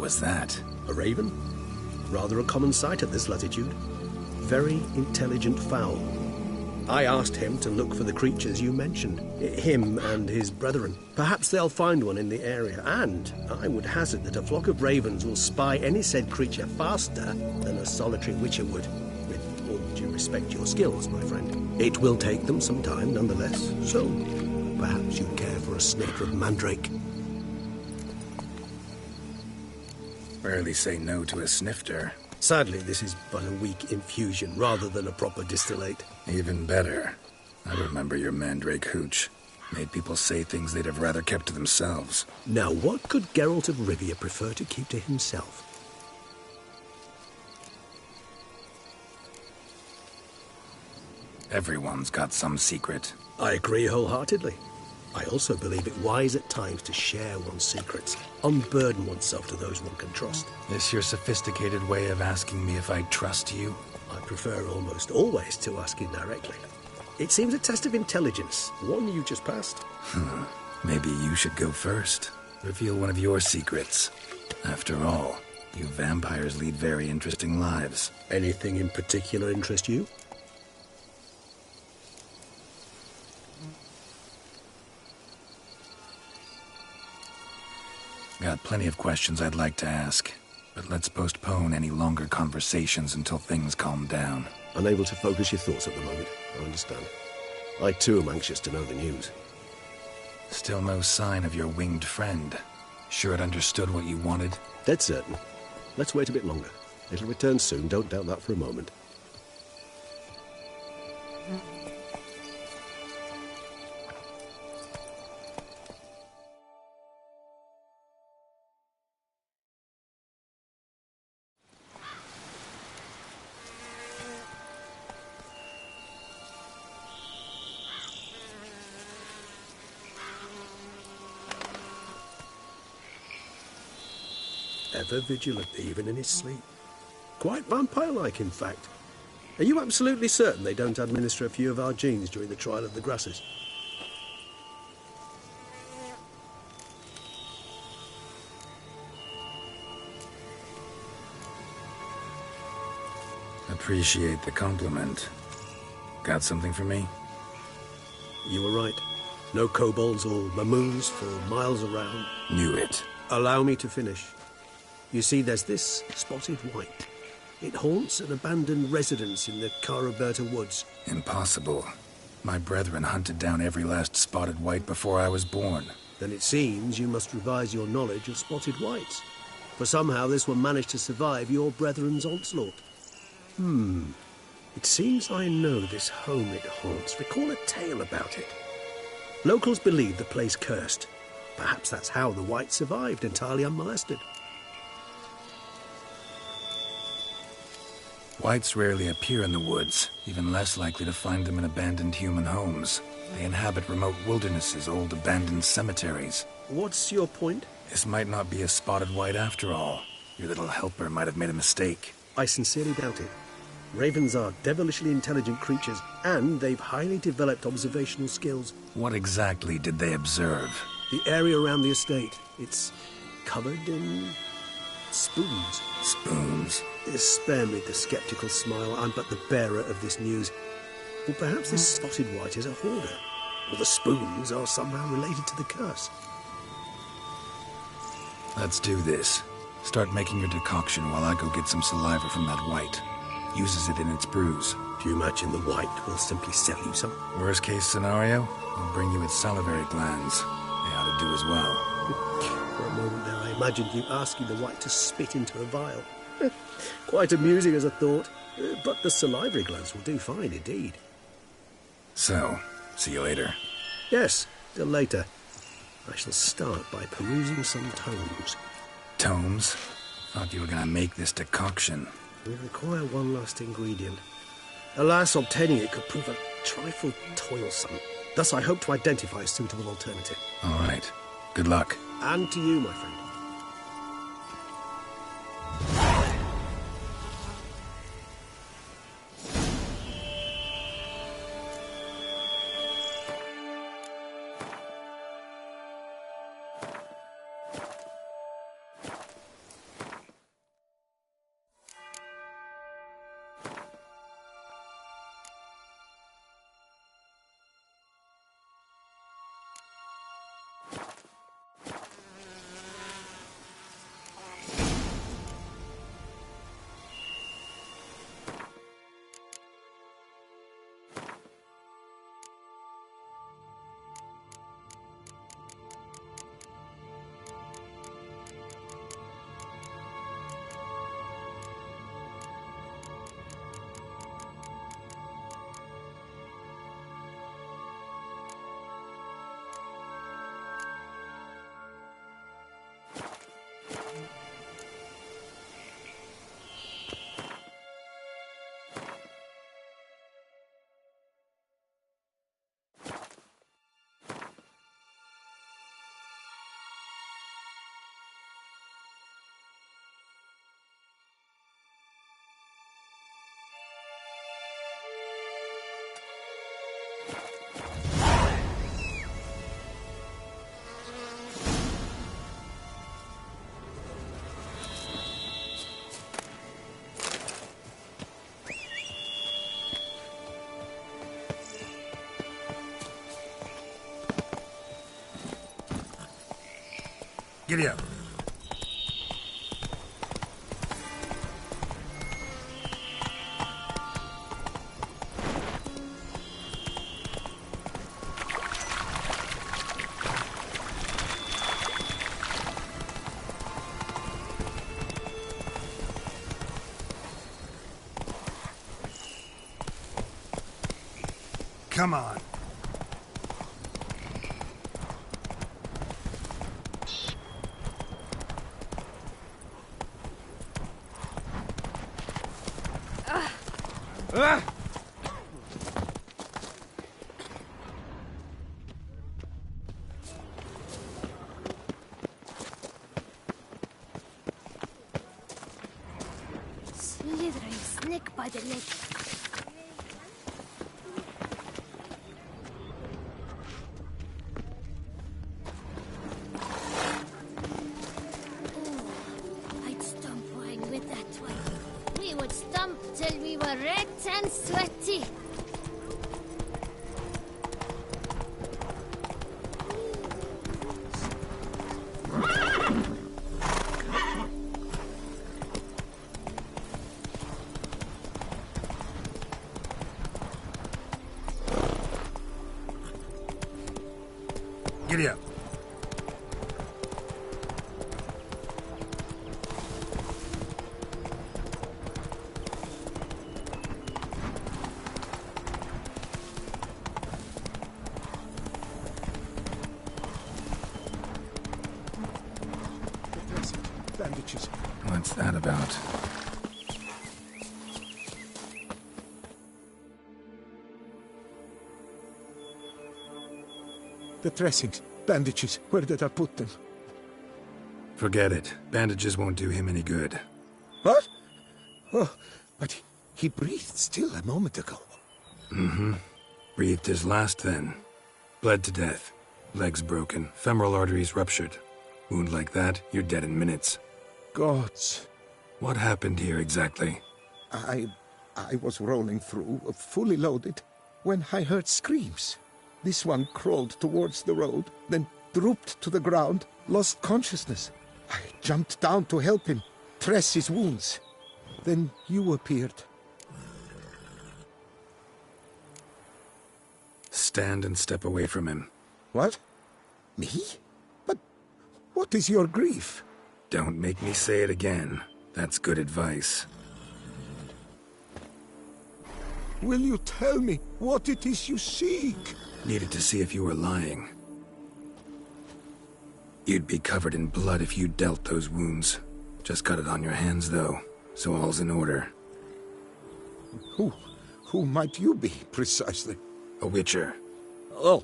was that? A raven? Rather a common sight at this latitude. Very intelligent fowl. I asked him to look for the creatures you mentioned. Him and his brethren. Perhaps they'll find one in the area, and I would hazard that a flock of ravens will spy any said creature faster than a solitary witcher would. With all due respect to your skills, my friend. It will take them some time, nonetheless, so perhaps you'd care for a snifter of mandrake. Rarely say no to a snifter. Sadly, this is but a weak infusion rather than a proper distillate. Even better. I remember your mandrake hooch. Made people say things they'd have rather kept to themselves. Now, what could Geralt of Rivia prefer to keep to himself? Everyone's got some secret. I agree wholeheartedly. I also believe it wise at times to share one's secrets, unburden oneself to those one can trust. This your sophisticated way of asking me if I trust you? I prefer almost always to ask indirectly. It seems a test of intelligence, one you just passed. Maybe you should go first. Reveal one of your secrets. After all, you vampires lead very interesting lives. Anything in particular interest you? Got plenty of questions I'd like to ask, but let's postpone any longer conversations until things calm down. Unable to focus your thoughts at the moment, I understand. I too am anxious to know the news. Still no sign of your winged friend. Sure it understood what you wanted? Dead certain. Let's wait a bit longer. It'll return soon, don't doubt that for a moment. Ever vigilant, even in his sleep. Quite vampire-like, in fact. Are you absolutely certain they don't administer a few of our genes during the trial of the grasses? Appreciate the compliment. Got something for me? You were right. No kobolds or mamoons for miles around. Knew it. Allow me to finish. You see, there's this spotted white. It haunts an abandoned residence in the Caraberta woods. Impossible. My brethren hunted down every last spotted white before I was born. Then it seems you must revise your knowledge of spotted whites. For somehow this one managed to survive your brethren's onslaught. It seems I know this home it haunts. Recall a tale about it. Locals believe the place cursed. Perhaps that's how the white survived entirely unmolested. Whites rarely appear in the woods, even less likely to find them in abandoned human homes. They inhabit remote wildernesses, old abandoned cemeteries. What's your point? This might not be a spotted white after all. Your little helper might have made a mistake. I sincerely doubt it. Ravens are devilishly intelligent creatures, and they've highly developed observational skills. What exactly did they observe? The area around the estate, it's covered in spoons. Spoons? Spare me the skeptical smile. I'm but the bearer of this news. Or perhaps this spotted white is a hoarder. Or the spoons are somehow related to the curse. Let's do this. Start making your decoction while I go get some saliva from that white. Uses it in its brews. If you imagine the white, we'll simply sell you some. Worst case scenario, I'll bring you its salivary glands. They ought to do as well. For a moment now, I imagined you asking the white to spit into a vial. Quite amusing as a thought, but the salivary glands will do fine indeed. So, see you later. Yes, till later. I shall start by perusing some tomes. Tomes? Thought you were gonna make this decoction. We require one last ingredient. Alas, obtaining it could prove a trifle toilsome. Thus, I hope to identify a suitable alternative. All right. Good luck. And to you, my friend. Giddy up. Come on. Slithering snake by the leg. I'd stomp wine with that one. We would stomp till we were red and sweaty. Giddy up. Bandages. What's that about? The dressings, bandages, where did I put them? Forget it. Bandages won't do him any good. What? Oh, but he breathed still a moment ago. Mm-hmm. Breathed his last then. Bled to death. Legs broken. Femoral arteries ruptured. Wound like that, you're dead in minutes. Gods. What happened here exactly? I was rolling through, fully loaded, when I heard screams. This one crawled towards the road, then drooped to the ground, lost consciousness. I jumped down to help him, dress his wounds. Then you appeared. Stand and step away from him. What? Me? But what is your grief? Don't make me say it again. That's good advice. Will you tell me what it is you seek? Needed to see if you were lying. You'd be covered in blood if you dealt those wounds. Just got it on your hands, though, so all's in order. Who might you be, precisely? A witcher. Oh.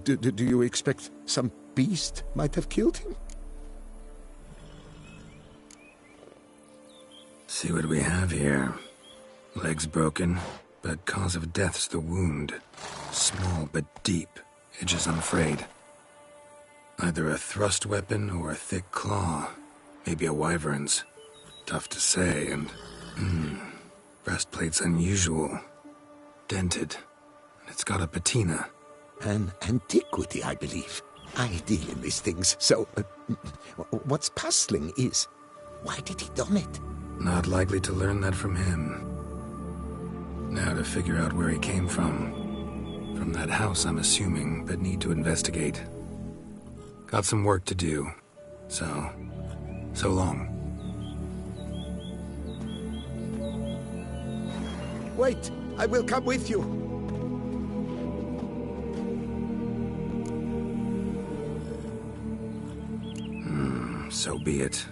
Do you expect some beast might have killed him? See what we have here. Legs broken, but cause of death's the wound. Small but deep, edges unfrayed. Either a thrust weapon or a thick claw. Maybe a wyvern's. Tough to say, and... breastplate's unusual. Dented. And it's got a patina. An antiquity, I believe. I deal in these things, so... what's puzzling is... why did he don it? Not likely to learn that from him. Now to figure out where he came from. From that house, I'm assuming, but need to investigate. Got some work to do. So long. Wait, I will come with you. So be it.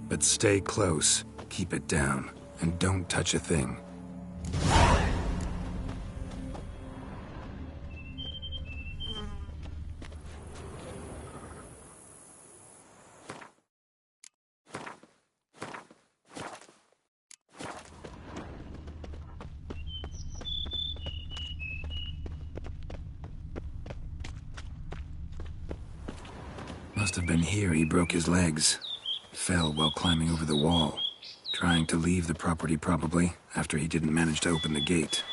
But stay close, keep it down, and don't touch a thing. Must have been here he broke his legs. Fell while climbing over the wall. Trying to leave the property probably, after he didn't manage to open the gate.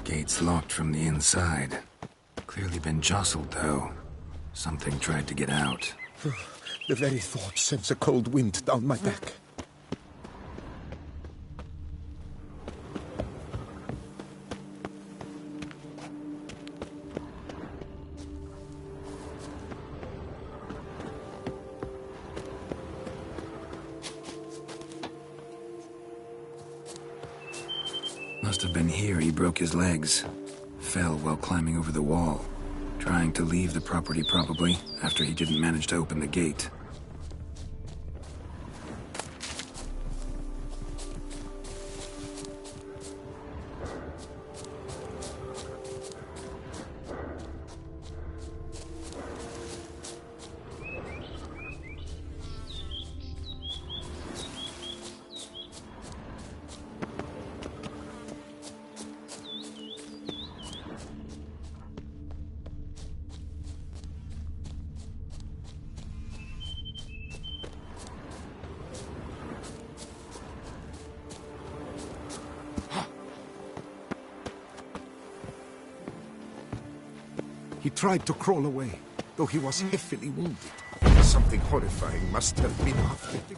Gate's locked from the inside. Clearly been jostled, though. Something tried to get out. The very thought sends a cold wind down my back. Must have been here he broke his legs. Fell while climbing over the wall. Trying to leave the property probably, after he didn't manage to open the gate. He tried to crawl away, though he was heavily wounded. Something horrifying must have been after him.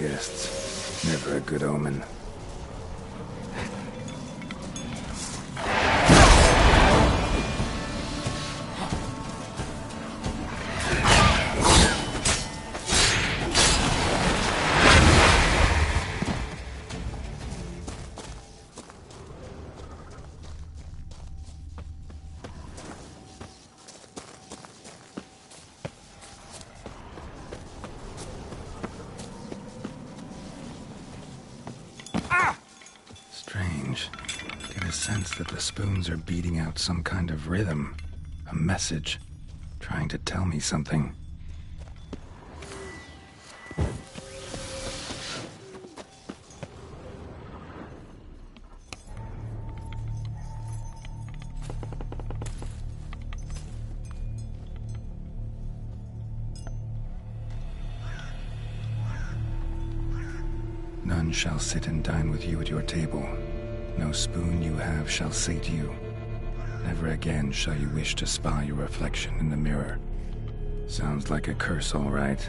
guests. Never a good omen. Strange. Get a sense that the spoons are beating out some kind of rhythm. A message. Trying to tell me something. None shall sit and dine with you at your table. No spoon you have shall sate you. Never again shall you wish to spy your reflection in the mirror. Sounds like a curse, all right.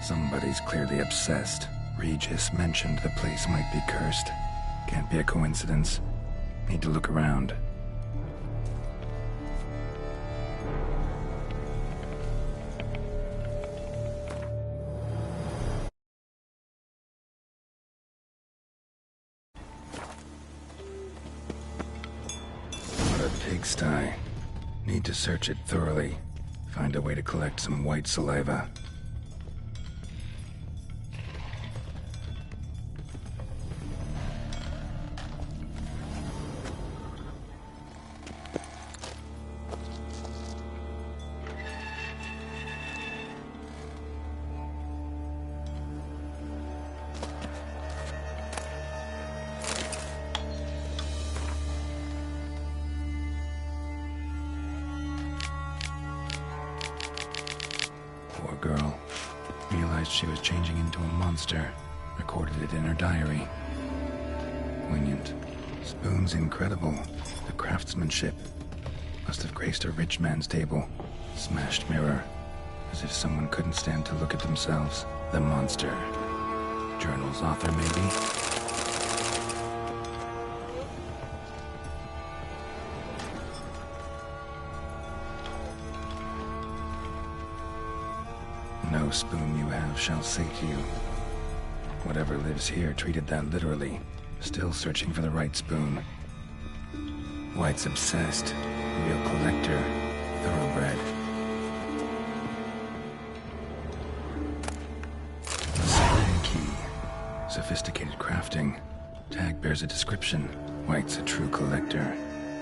Somebody's clearly obsessed. Regis mentioned the place might be cursed. Can't be a coincidence. Need to look around. Pigsty. Need to search it thoroughly. Find a way to collect some white saliva. Poor girl. Realized she was changing into a monster. Recorded it in her diary. Poignant. Spoon's incredible. The craftsmanship. Must have graced a rich man's table. Smashed mirror. As if someone couldn't stand to look at themselves. The monster. Journal's author, maybe? No spoon you have shall sate you. Whatever lives here treated that literally. Still searching for the right spoon. White's obsessed. Real collector. Thoroughbred. A spring key. Sophisticated crafting. Tag bears a description. White's a true collector.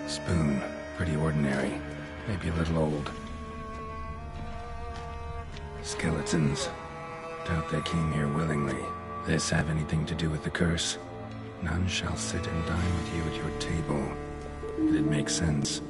Spoon. Pretty ordinary. Maybe a little old. Skeletons. Doubt they came here willingly. This have anything to do with the curse? None shall sit and dine with you at your table. It'd make sense.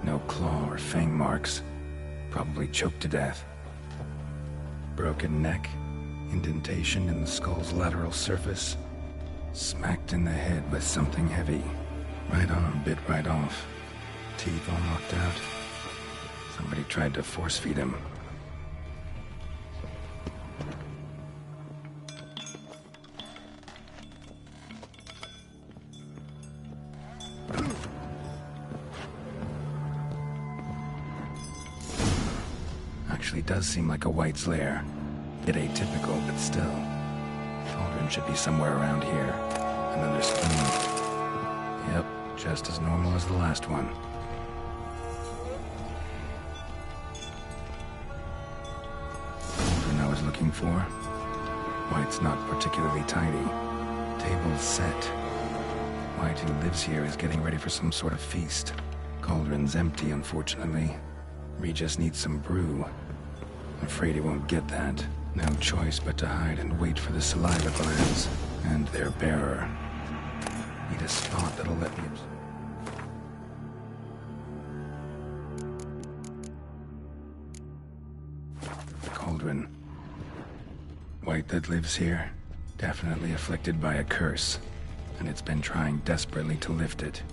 No claw or fang marks. Probably choked to death. Broken neck. Indentation in the skull's lateral surface. Smacked in the head with something heavy. Right arm bit right off. Teeth all knocked out. Somebody tried to force feed him. Actually does seem like a White's lair. Bit atypical, but still. Cauldron should be somewhere around here. Another spoon. Yep, just as normal as the last one. Cauldron I was looking for. White's not particularly tidy. Table's set. White, who lives here, is getting ready for some sort of feast. Cauldron's empty, unfortunately. Regis needs some brew. I'm afraid he won't get that. No choice but to hide and wait for the saliva glands and their bearer. Need a spot that'll let me... The cauldron. White that lives here, definitely afflicted by a curse, and it's been trying desperately to lift it.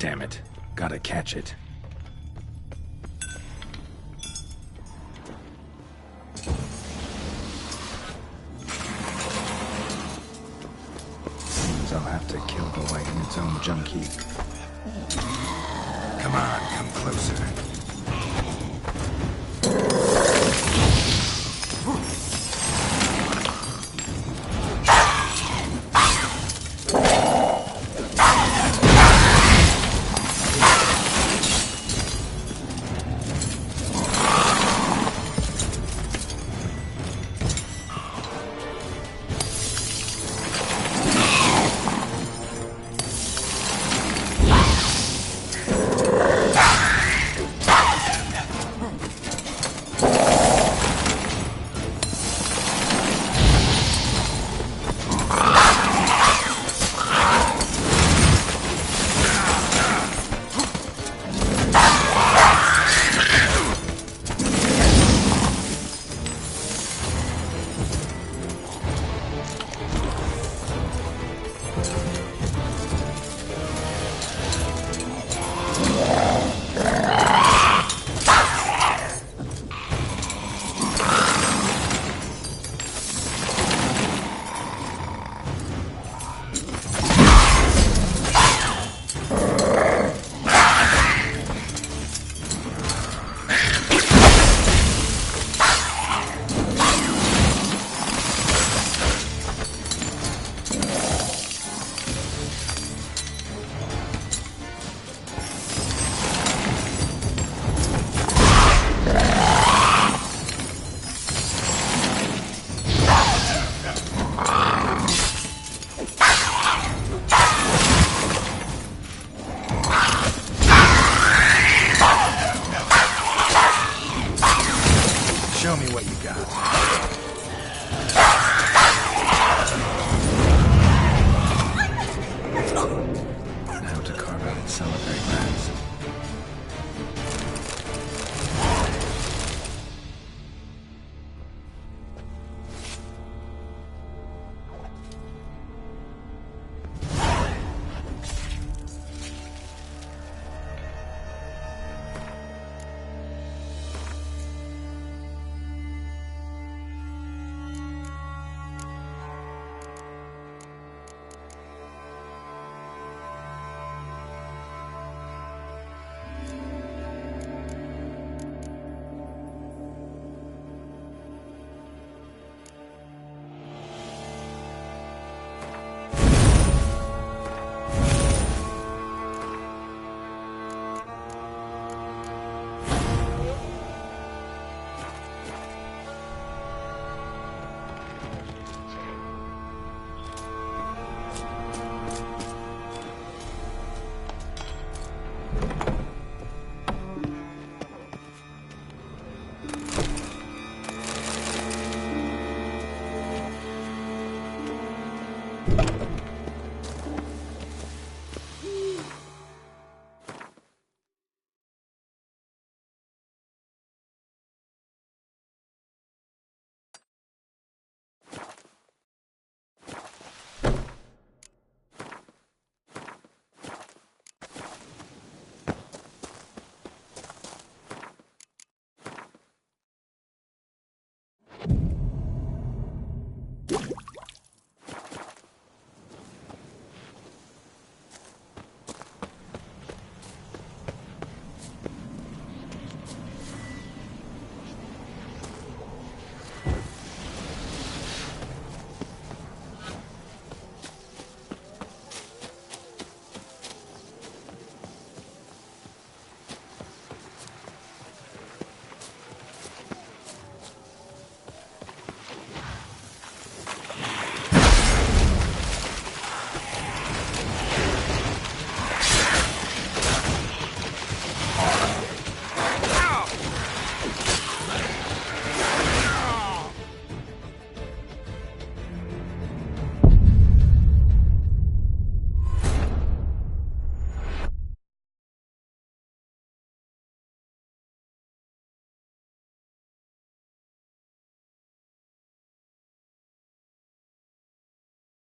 Damn it. Gotta catch it. Seems I'll have to kill the white in its own junk heap. Come on, come closer.